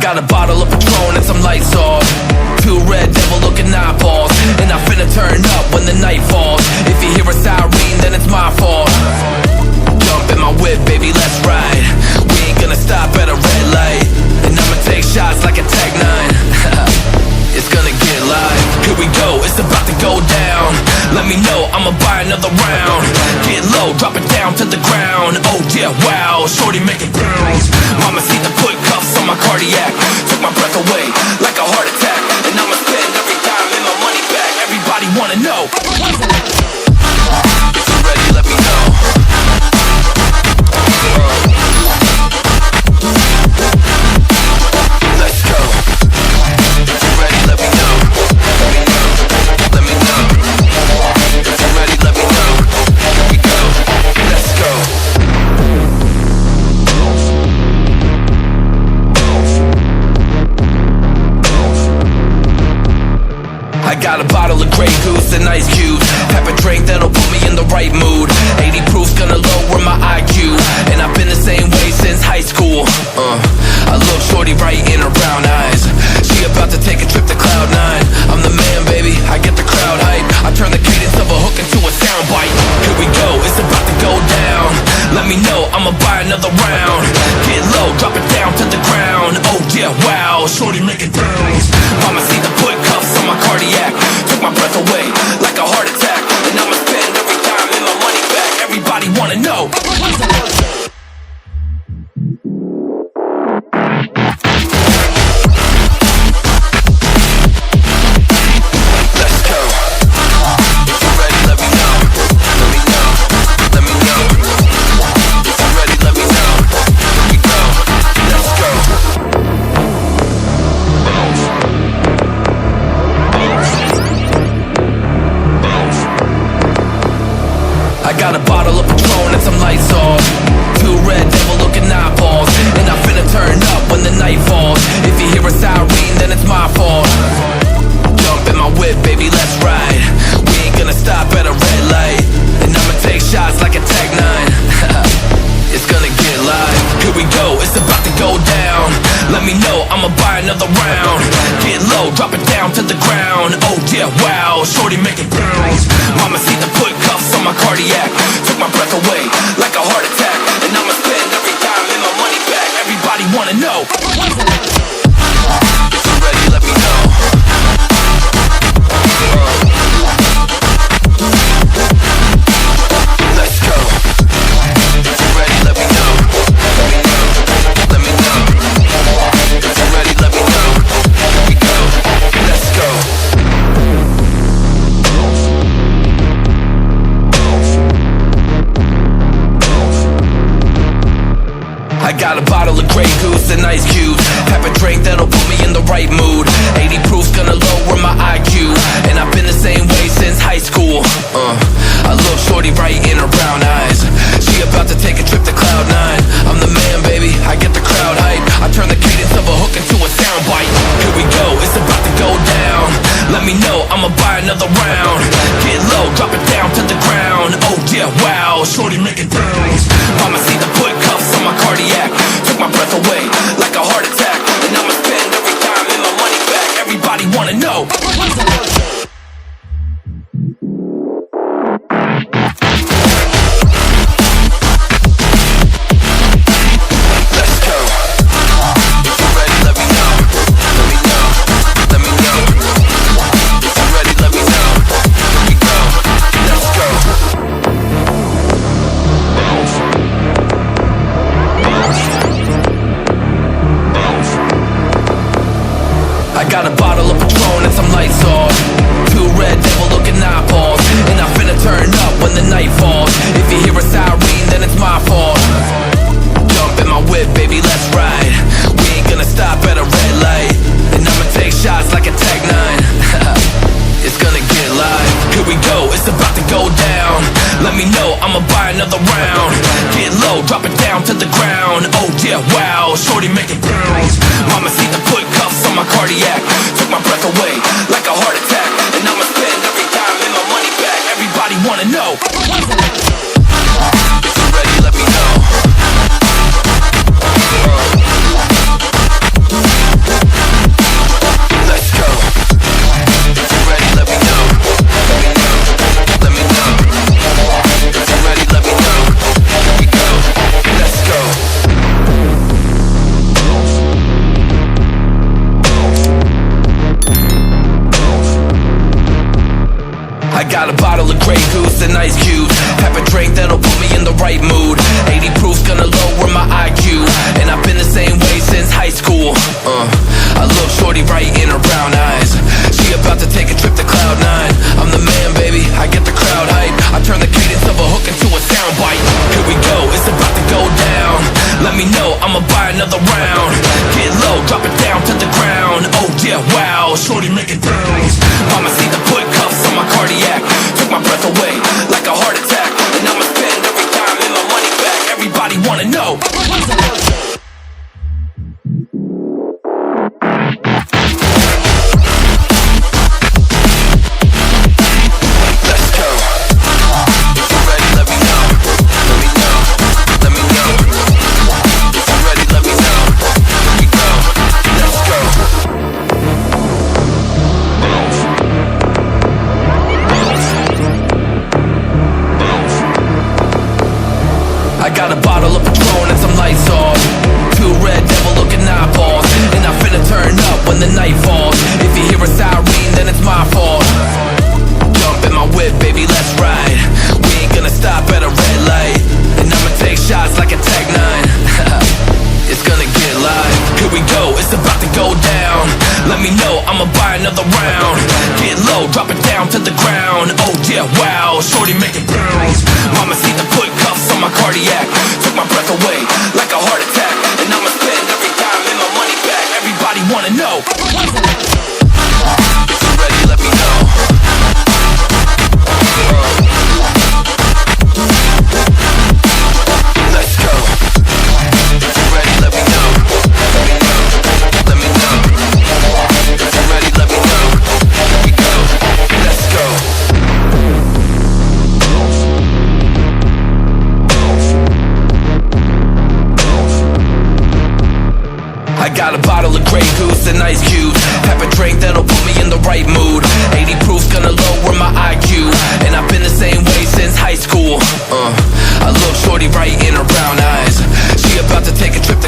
got a bottle of Patron and some lights off. Two red devil looking eyeballs, and I finna turn up when the night falls. If you hear a siren, then it's my fault. Jump in my whip, baby, let's ride. We ain't gonna stop at a red light, and I'ma take shots like a Tech 9. It's gonna get live. Here we go, it's about to go down. Let me know, I'ma buy another round. Get low, drop it down to the ground. Oh yeah, wow, shorty make it bounce. Mama see the put cuffs on my cardiac. Took my breath away like a heart attack. And I'ma spend every dime in my money back. Everybody wanna know. If you're ready, let me know. Let's go. If you're ready, let me know. Let me know. Let me know. If you're ready, let me know. Here we go. Let's go. I got a bottle of Grey Goose and ice cubes. Have a drink that'll put me in the right mood. 80 proof's gonna lower my IQ, and I've been the same way since high school. I look shorty right in her brown eyes. She about to take a trip to Cloud 9. I'm the man, baby, I get the crowd hype. I turn the cadence of a hook into a soundbite. Here we go, it's about to go down. Let me know, I'ma buy another round. Get low, drop it down to the ground. Oh yeah, wow, shorty make it bounce. Mama see the put cuffs on my cardiac. Took my breath away like a heart attack. And I'ma spend every dime in my money back. Everybody wanna know. I got a bottle of Patron and some lights off. Two red devil looking eyeballs, and I finna turn up when the night falls. If you hear a siren, then it's my fault. Jump in my whip, baby, let's ride. We ain't gonna stop at a red light, and I'ma take shots like a Tech 9. It's gonna get live. Here we go, it's about to go down. Let me know, I'ma buy another round. Get low, drop it down to the ground. Oh yeah, wow, shorty make it bounce. Mama see the put cuffs on my cardiac. Took my breath away like a heart attack. And I'ma spend every dime in my money back. Everybody wanna know. If you're ready, let me know. Let's go. If you're ready, let me know. Let me know. Let me know. If you're ready, let me know. Here we go. Let's go. I got a bottle of Grey Goose and ice cubes. Have a drink that'll put me in the right mood. 80 proof's gonna lower my IQ, and I've been the same way since high school. I look shorty right in her brown eyes. She about to take a trip to Cloud 9. I'm the man, baby, I get the crowd hype. I turn the cadence of a hook into a soundbite. Here we go, it's about to go down. Let me know, I'ma buy another round. Get low, drop it down to the ground. Oh yeah, wow, shorty make it bounce. Mama see the put cuffs on my cardiac. Took my breath away like a heart attack. And I'ma spend every dime in my money back. Everybody wanna know. I got a bottle of Patron and some lights off. Two red devil looking eyeballs, and I finna turn up when the night falls. If you hear a siren, then it's my fault. Jump in my whip, baby, let's ride. We ain't gonna stop at a red light, and I'ma take shots like a Tech 9. It's gonna get live. Here we go, it's about to go down. Let me know, I'ma buy another round. Get low, drop it down to the ground. Oh yeah, wow, shorty make it bounce. Mama see the put cuffs on my cardiac. Took my breath away like a heart attack. And I'ma spend every dime in my money back. Everybody wanna know. If you're ready, let me know. right mood. 80 proof's gonna lower my IQ, and I've been the same way since high school. I look shorty right in her brown eyes. She about to take a trip to Cloud 9. I'm the man, baby, I get the crowd hype. I turn the cadence of a hook into a soundbite. Here we go, it's about to go down. Let me know, I'ma buy another round. Get low, drop it down to the ground. Oh yeah, wow, shorty make it bounce. Mama see the put cuffs on my cardiac. Took my breath away like a heart attack. And I'ma spend every dime and my money back. Everybody wanna know. I got a bottle of Patron and some lights off. Two red devil looking eyeballs. And I'm finna turn up when the night falls. If you hear a siren, then it's my fault. Jump in my whip, baby, let's ride. We ain't gonna stop at a red light. And I'ma take shots like a Tech 9. It's gonna get live. Here we go, it's about to go down. Let me know, I'ma buy another round. Get low, drop it down to the ground. Oh yeah, wow, shorty make it bounce. Mama see the put cuffs on my cardiac. Took my breath away like a heart attack. And I'ma spend every dime and my money back. Everybody wanna know. If you're ready, let me know. Let's go. If you're ready, let me know. Let me know. Let me know. If you're ready, let me know. Here we go. Let's go. I got a bottle of Grey Goose and ice cubes. Have a drink that'll put me in the right mood. 80 proof's gonna lower my IQ, and I've been the same way since high school. I look shorty right in her brown eyes. She about to take a trip